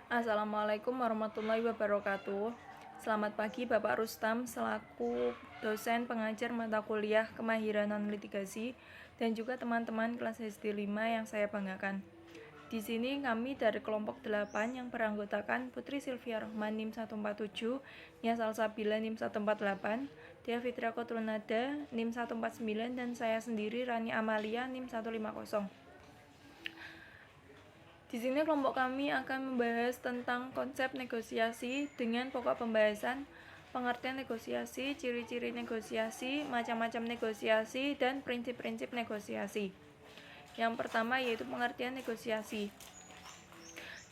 Assalamualaikum warahmatullahi wabarakatuh. Selamat pagi Bapak Rustam selaku dosen pengajar mata kuliah kemahiran non-litigasi dan juga teman-teman kelas SD 5 yang saya banggakan. Di sini kami dari kelompok 8 yang beranggotakan Putri Sylvia Rohman NIM 147, Nia Salsabila NIM 148, Dia Fitria Kotrunada NIM 149 dan saya sendiri Rani Amalia NIM 150. Di sini kelompok kami akan membahas tentang konsep negosiasi dengan pokok pembahasan, pengertian negosiasi, ciri-ciri negosiasi, macam-macam negosiasi, dan prinsip-prinsip negosiasi. Yang pertama yaitu pengertian negosiasi.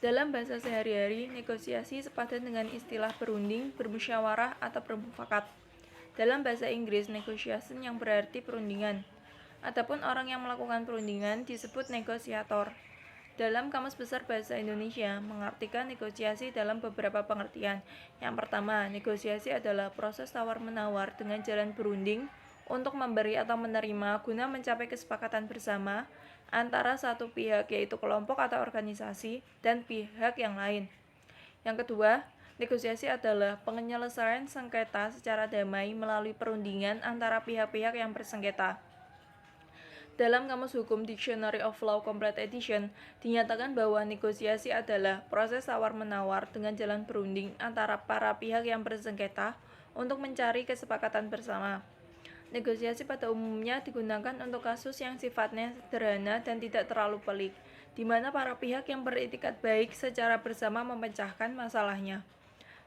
Dalam bahasa sehari-hari, negosiasi sepadan dengan istilah berunding, bermusyawarah, atau bermufakat. Dalam bahasa Inggris, negotiation yang berarti perundingan. Adapun orang yang melakukan perundingan disebut negosiator. Dalam Kamus Besar Bahasa Indonesia, mengartikan negosiasi dalam beberapa pengertian. Yang pertama, negosiasi adalah proses tawar-menawar dengan jalan berunding untuk memberi atau menerima guna mencapai kesepakatan bersama antara satu pihak yaitu kelompok atau organisasi dan pihak yang lain. Yang kedua, negosiasi adalah penyelesaian sengketa secara damai melalui perundingan antara pihak-pihak yang bersengketa. Dalam Kamus Hukum Dictionary of Law Complete Edition, dinyatakan bahwa negosiasi adalah proses tawar-menawar dengan jalan berunding antara para pihak yang bersengketa untuk mencari kesepakatan bersama. Negosiasi pada umumnya digunakan untuk kasus yang sifatnya sederhana dan tidak terlalu pelik, di mana para pihak yang beretikat baik secara bersama memecahkan masalahnya.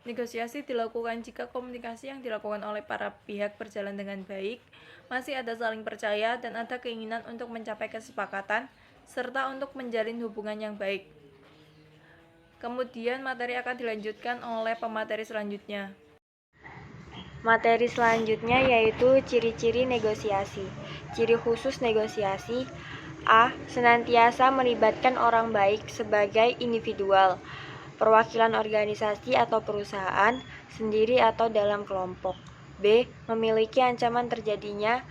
Negosiasi dilakukan jika komunikasi yang dilakukan oleh para pihak berjalan dengan baik, masih ada saling percaya dan ada keinginan untuk mencapai kesepakatan, serta untuk menjalin hubungan yang baik. Kemudian materi akan dilanjutkan oleh pemateri selanjutnya. Materi selanjutnya yaitu ciri-ciri negosiasi. Ciri khusus negosiasi: A. Senantiasa melibatkan orang baik sebagai individual, perwakilan organisasi atau perusahaan, sendiri atau dalam kelompok. B. Memiliki ancaman terjadinya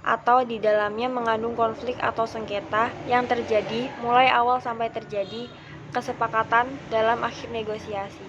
atau di dalamnya mengandung konflik atau sengketa yang terjadi mulai awal sampai terjadi kesepakatan dalam akhir negosiasi.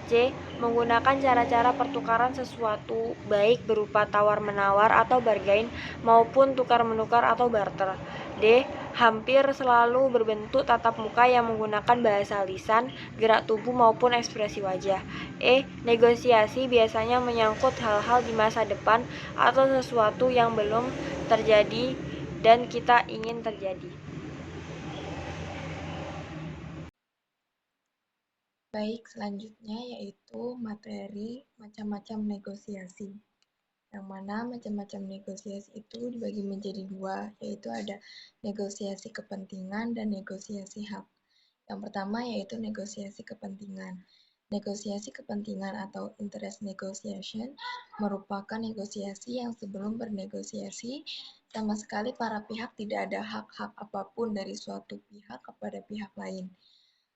C. Menggunakan cara-cara pertukaran sesuatu baik berupa tawar-menawar atau bargain maupun tukar-menukar atau barter. D. Hampir selalu berbentuk tatap muka yang menggunakan bahasa lisan, gerak tubuh maupun ekspresi wajah. E. Negosiasi biasanya menyangkut hal-hal di masa depan atau sesuatu yang belum terjadi dan kita ingin terjadi. Baik, selanjutnya yaitu materi macam-macam negosiasi. Yang mana macam-macam negosiasi itu dibagi menjadi dua, yaitu ada negosiasi kepentingan dan negosiasi hak. Yang pertama yaitu negosiasi kepentingan. Negosiasi kepentingan atau interest negotiation merupakan negosiasi yang sebelum bernegosiasi, sama sekali para pihak tidak ada hak-hak apapun dari suatu pihak kepada pihak lain.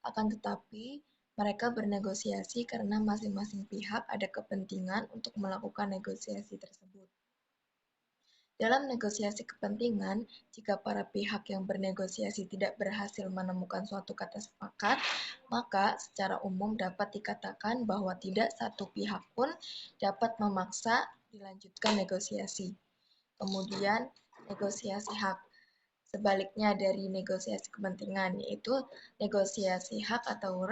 Akan tetapi, mereka bernegosiasi karena masing-masing pihak ada kepentingan untuk melakukan negosiasi tersebut. Dalam negosiasi kepentingan, jika para pihak yang bernegosiasi tidak berhasil menemukan suatu kata sepakat, maka secara umum dapat dikatakan bahwa tidak satu pihak pun dapat memaksa dilanjutkan negosiasi. Kemudian, negosiasi hak. Sebaliknya dari negosiasi kepentingan, yaitu negosiasi hak atau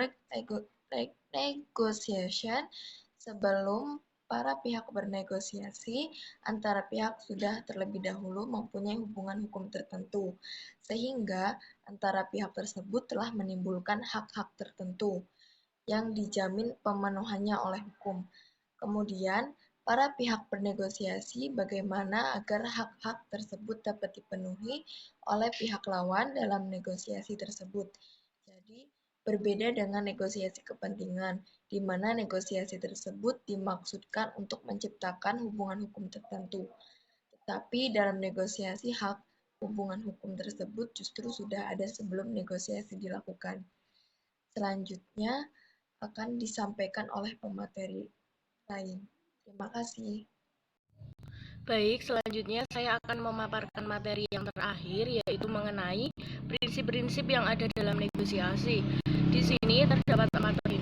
negotiation sebelum para pihak bernegosiasi, antara pihak sudah terlebih dahulu mempunyai hubungan hukum tertentu, sehingga antara pihak tersebut telah menimbulkan hak-hak tertentu yang dijamin pemenuhannya oleh hukum. Kemudian, para pihak bernegosiasi bagaimana agar hak-hak tersebut dapat dipenuhi oleh pihak lawan dalam negosiasi tersebut. Jadi, berbeda dengan negosiasi kepentingan, di mana negosiasi tersebut dimaksudkan untuk menciptakan hubungan hukum tertentu. Tetapi dalam negosiasi hak, hubungan hukum tersebut justru sudah ada sebelum negosiasi dilakukan. Selanjutnya akan disampaikan oleh pemateri lain. Terima kasih. Baik, selanjutnya saya akan memaparkan materi yang terakhir, yaitu mengenai prinsip-prinsip yang ada dalam negosiasi. Di sini terdapat materi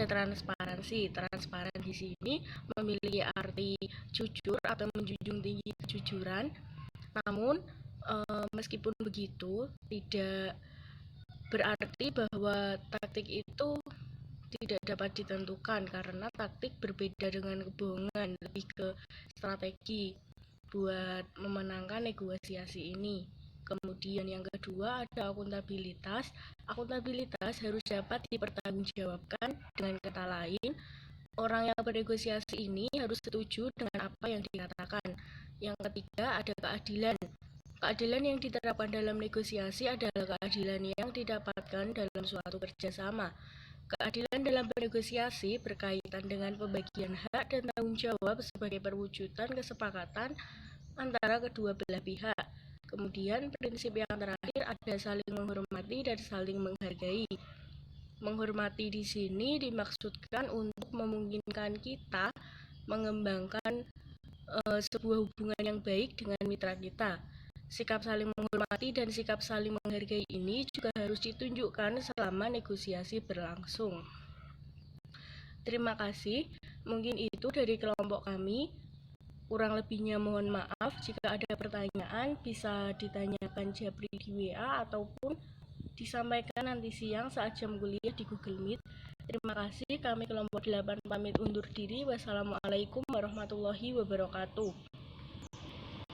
ada transparansi. Transparan di sini memiliki arti jujur atau menjunjung tinggi kejujuran. Namun, meskipun begitu, tidak berarti bahwa taktik itu tidak dapat ditentukan, karena taktik berbeda dengan kebohongan, lebih ke strategi buat memenangkan negosiasi ini. Kemudian yang kedua ada akuntabilitas. Akuntabilitas harus dapat dipertanggungjawabkan. Dengan kata lain, orang yang bernegosiasi ini harus setuju dengan apa yang dikatakan. Yang ketiga ada keadilan. Keadilan yang diterapkan dalam negosiasi adalah keadilan yang didapatkan dalam suatu kerjasama. Keadilan dalam bernegosiasi berkaitan dengan pembagian hak dan tanggung jawab sebagai perwujudan kesepakatan antara kedua belah pihak. Kemudian prinsip yang terakhir ada saling menghormati dan saling menghargai. Menghormati di sini dimaksudkan untuk memungkinkan kita mengembangkan sebuah hubungan yang baik dengan mitra kita. Sikap saling menghormati dan sikap saling menghargai ini juga harus ditunjukkan selama negosiasi berlangsung. Terima kasih. Mungkin itu dari kelompok kami. Kurang lebihnya mohon maaf. Jika ada pertanyaan bisa ditanyakan Japri di WA ataupun disampaikan nanti siang saat jam kuliah di Google Meet. Terima kasih. Kami kelompok 8 pamit undur diri. Wassalamualaikum warahmatullahi wabarakatuh.